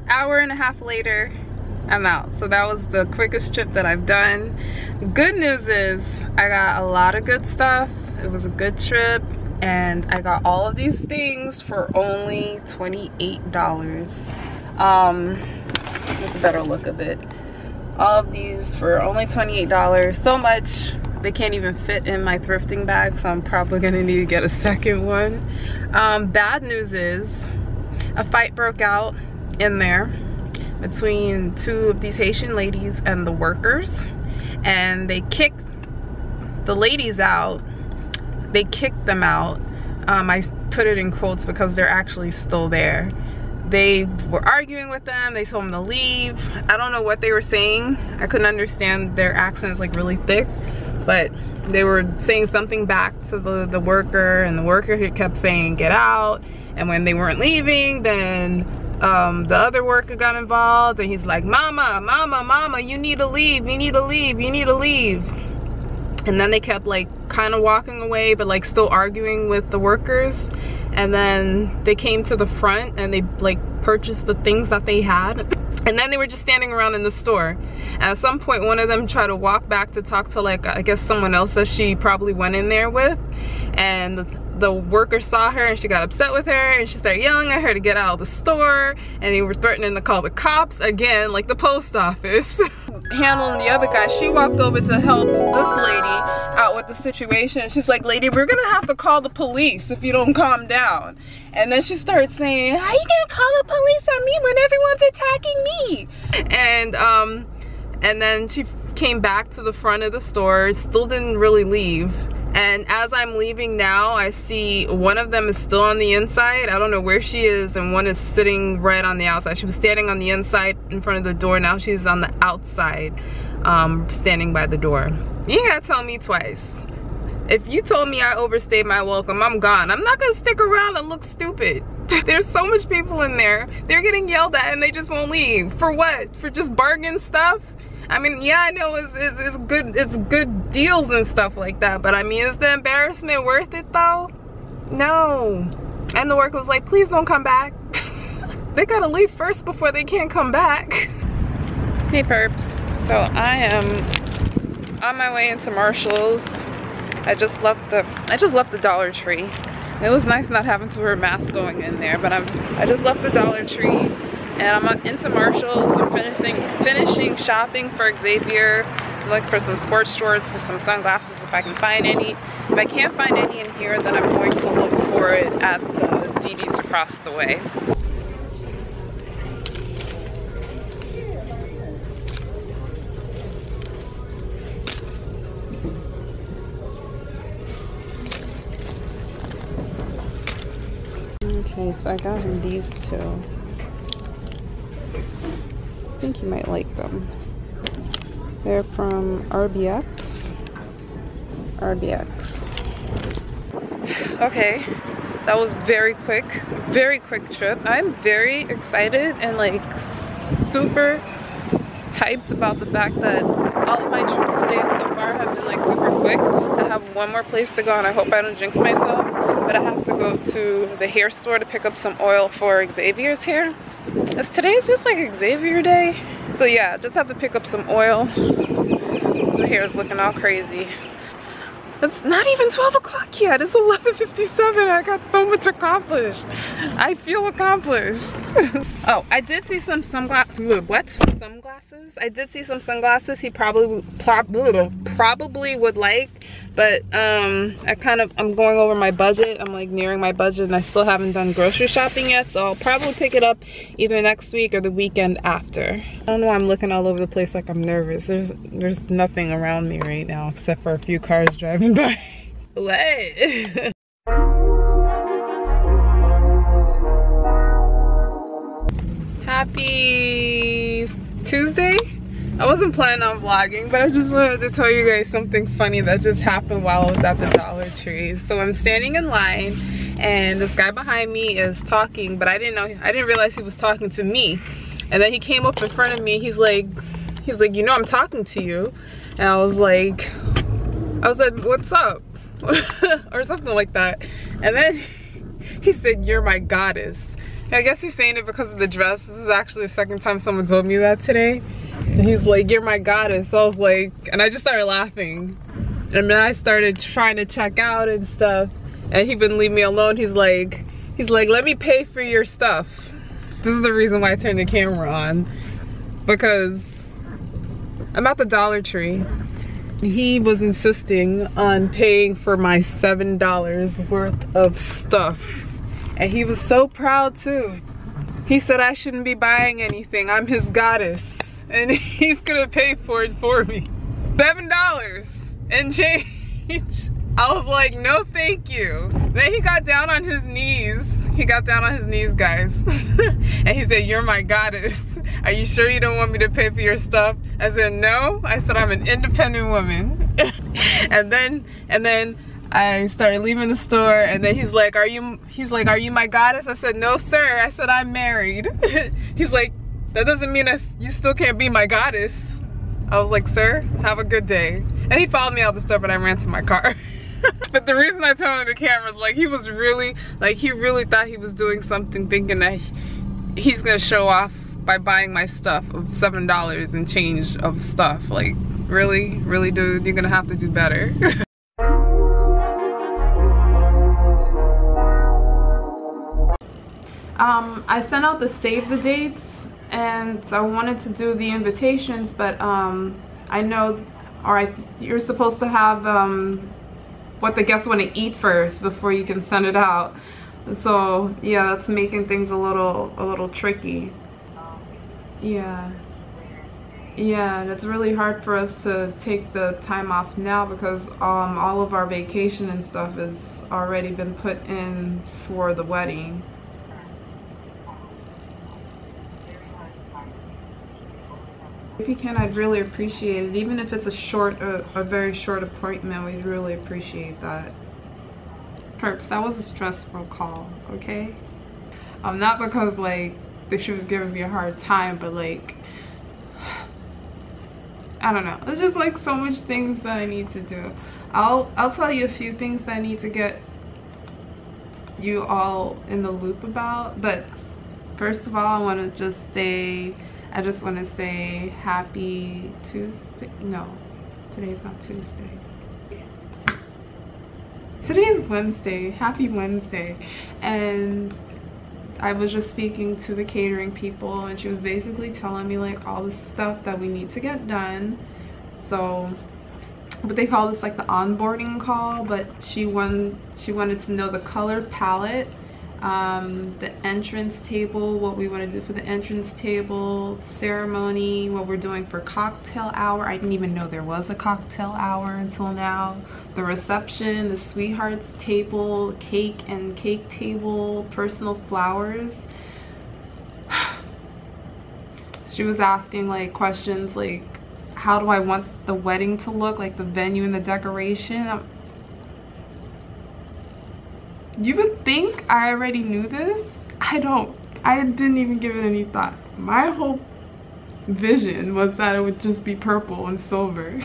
Hour and a half later, I'm out. So that was the quickest trip that I've done. Good news is I got a lot of good stuff. It was a good trip and I got all of these things for only $28. That's a better look of it. All of these for only $28. So much they can't even fit in my thrifting bag, so I'm probably gonna need to get a second one. Bad news is a fight broke out in there between two of these Haitian ladies and the workers, and they kicked the ladies out. They kicked them out. I put it in quotes because they're actually still there. They were arguing with them. They told them to leave. I don't know what they were saying. I couldn't understand. Their accent is like really thick, but they were saying something back to the worker, and the worker kept saying get out. And when they weren't leaving, then the other worker got involved, and he's like, mama, mama, mama, you need to leave, you need to leave, you need to leave. And then they kept like kind of walking away, but like still arguing with the workers. And then they came to the front and they like purchased the things that they had. And then they were just standing around in the store. And at some point, one of them tried to walk back to talk to like, I guess someone else that she probably went in there with. And the worker saw her and she got upset with her, and she started yelling at her to get out of the store, and they were threatening to call the cops again, like the post office. Handling the other guy, she walked over to help this lady out with the situation. She's like, lady, we're gonna have to call the police if you don't calm down. And then she started saying, how you gonna call the police on me when everyone's attacking me? And then she came back to the front of the store, still didn't really leave. And as I'm leaving now, I see one of them is still on the inside. I don't know where she is, and one is sitting right on the outside. She was standing on the inside in front of the door. Now she's on the outside, standing by the door. You ain't gotta tell me twice. If you told me I overstayed my welcome, I'm gone. I'm not gonna stick around and look stupid. There's so much people in there. They're getting yelled at and they just won't leave. For what? For just bargain stuff? I mean, yeah, I know it's good deals and stuff like that, but I mean, is the embarrassment worth it though? No. And the worker was like, please don't come back. They gotta leave first before they can come back. Hey perps, so I am on my way into Marshall's. I just left the Dollar Tree. It was nice not having to wear a mask going in there, but I just left the Dollar Tree. And I'm into Marshall's. I'm finishing shopping for Xavier. I'm looking for some sports shorts, for some sunglasses if I can find any. If I can't find any in here, then I'm going to look for it at the DD's across the way. Okay, so I got him these two. I think you might like them. They're from RBX. Okay, that was very quick trip. I'm very excited and like super hyped about the fact that all of my trips today so far have been like super quick. I have one more place to go, and I hope I don't jinx myself, but I have to go to the hair store to pick up some oil for Xavier's hair. As today's just like Xavier day. So yeah, just have to pick up some oil. The hair is looking all crazy. It's not even 12 o'clock yet. It's 11:57. I got so much accomplished. I feel accomplished. Oh, I did see some sunglasses. I did see some sunglasses he probably would like, but I'm going over my budget. I'm like nearing my budget and I still haven't done grocery shopping yet, so I'll probably pick it up either next week or the weekend after. I don't know why I'm looking all over the place like I'm nervous. There's nothing around me right now except for a few cars driving by. What? Happy Tuesday. I wasn't planning on vlogging, but I just wanted to tell you guys something funny that just happened while I was at the Dollar Tree. So I'm standing in line and this guy behind me is talking, but I didn't realize he was talking to me. And then he came up in front of me. He's like, you know, I'm talking to you. And I was like, what's up? Or something like that. And then he said, you're my goddess. I guess he's saying it because of the dress. This is actually the second time someone told me that today. And he's like, you're my goddess. So I was like, and I just started laughing. And then I started trying to check out and stuff. And he wouldn't leave me alone. He's like, let me pay for your stuff. This is the reason why I turned the camera on. Because I'm at the Dollar Tree. He was insisting on paying for my $7 worth of stuff. And he was so proud too. He said I shouldn't be buying anything. I'm his goddess. And he's gonna pay for it for me. $7 and change. I was like, no thank you. Then he got down on his knees. He got down on his knees, guys. And he said, you're my goddess. Are you sure you don't want me to pay for your stuff? I said, no. I said, I'm an independent woman. and then I started leaving the store, and then he's like, are you my goddess? I said, no sir. I said, I'm married. He's like, that doesn't mean you still can't be my goddess. I was like, sir, have a good day. And he followed me out the store, but I ran to my car. But the reason I told him the camera is like, he was really, like, he really thought he was doing something, thinking that he's gonna show off by buying my stuff of $7 and change of stuff. Like, really, really, dude, you're gonna have to do better. I sent out the save the dates, and I wanted to do the invitations, but I know, you're supposed to have what the guests want to eat first before you can send it out. So yeah, that's making things a little tricky. Yeah, and it's really hard for us to take the time off now because all of our vacation and stuff has already been put in for the wedding. If you can, I'd really appreciate it. Even if it's a very short appointment, we'd really appreciate that. Perps, that was a stressful call, okay? Not because like she was giving me a hard time, but like, I don't know. It's just like so much things that I need to do. I'll tell you a few things that I need to get you all in the loop about, but first of all, I want to just say, I just want to say happy Tuesday. No, today's not Tuesday. Today's Wednesday. Happy Wednesday. And I was just speaking to the catering people, and she was basically telling me like all the stuff that we need to get done. So, but they call this like the onboarding call, but she wanted to know the color palette, the entrance table, what we want to do for the entrance table, ceremony, what we're doing for cocktail hour. I didn't even know there was a cocktail hour until now. The reception, the sweethearts table, cake and cake table, personal flowers. She was asking like questions like, how do I want the wedding to look, like the venue and the decoration. You would think I already knew this. I didn't even give it any thought. My whole vision was that it would just be purple and silver.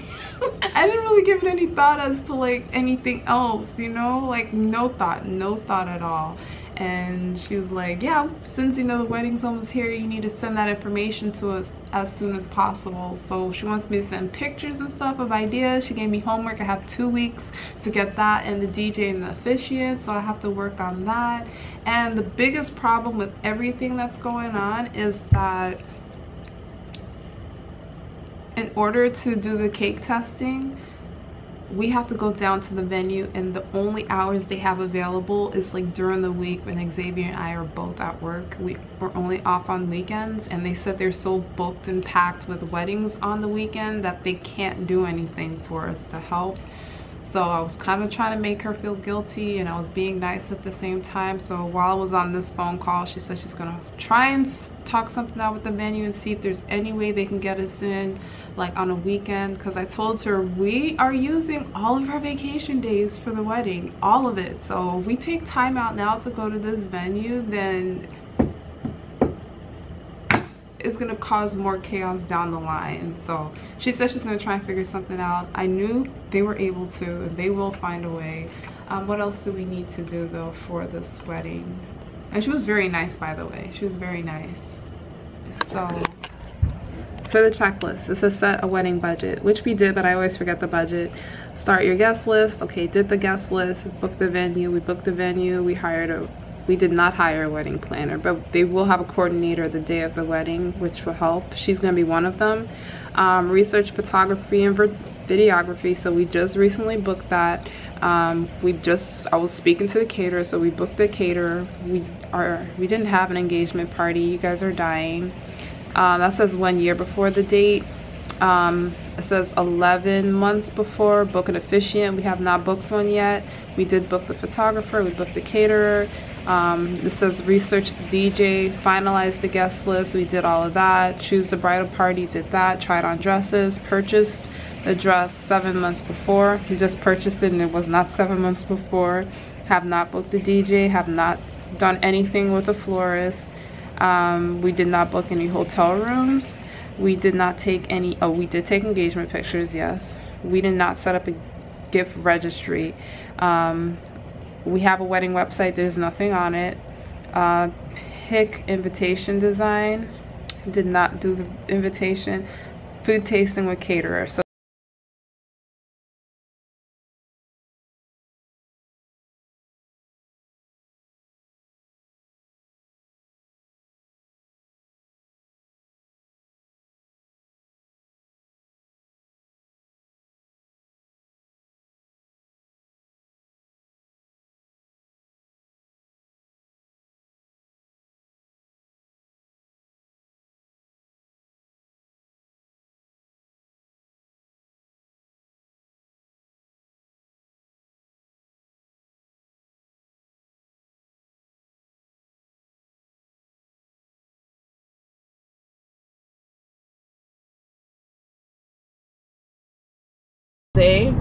I didn't really give it any thought as to like anything else, you know, like no thought at all. and she was like, yeah, since you know the wedding's almost here, you need to send that information to us as soon as possible. So she wants me to send pictures and stuff of ideas. She gave me homework. I have 2 weeks to get that and the DJ and the officiant, so I have to work on that. And the biggest problem with everything that's going on is that in order to do the cake testing, we have to go down to the venue, and the only hours they have available is like during the week when Xavier and I are both at work. We're only off on weekends, and they said they're so booked and packed with weddings on the weekend that they can't do anything for us to help. So I was kind of trying to make her feel guilty, and I was being nice at the same time. So while I was on this phone call, she said she's gonna try and talk something out with the venue and see if there's any way they can get us in like on a weekend, because I told her we are using all of our vacation days for the wedding, all of it. So if we take time out now to go to this venue, then it's gonna cause more chaos down the line. So she said she's gonna try and figure something out. I knew they were able to, and they will find a way. What else do we need to do though for this wedding? And she was very nice, by the way. She was very nice. So for the checklist, it says set a wedding budget, which we did, but I always forget the budget. Start your guest list. Okay, did the guest list, book the venue. We booked the venue. We did not hire a wedding planner, but they will have a coordinator the day of the wedding, which will help. She's going to be one of them. Research photography and videography. So we just recently booked that. I was speaking to the caterer, so we booked the caterer. We didn't have an engagement party. You guys are dying. That says 1 year before the date. It says 11 months before. Book an officiant. We have not booked one yet. We did book the photographer. We booked the caterer. This says research the DJ, finalize the guest list. We did all of that. Choose the bridal party. Did that. Tried on dresses. Purchased the dress 7 months before. We just purchased it and it was not 7 months before. Have not booked the DJ. Have not done anything with a florist. We did not book any hotel rooms. We did not take any, oh, we did take engagement pictures, yes. We did not set up a gift registry. We have a wedding website, there's nothing on it. Pick invitation design. Did not do the invitation. Food tasting with caterer. So day,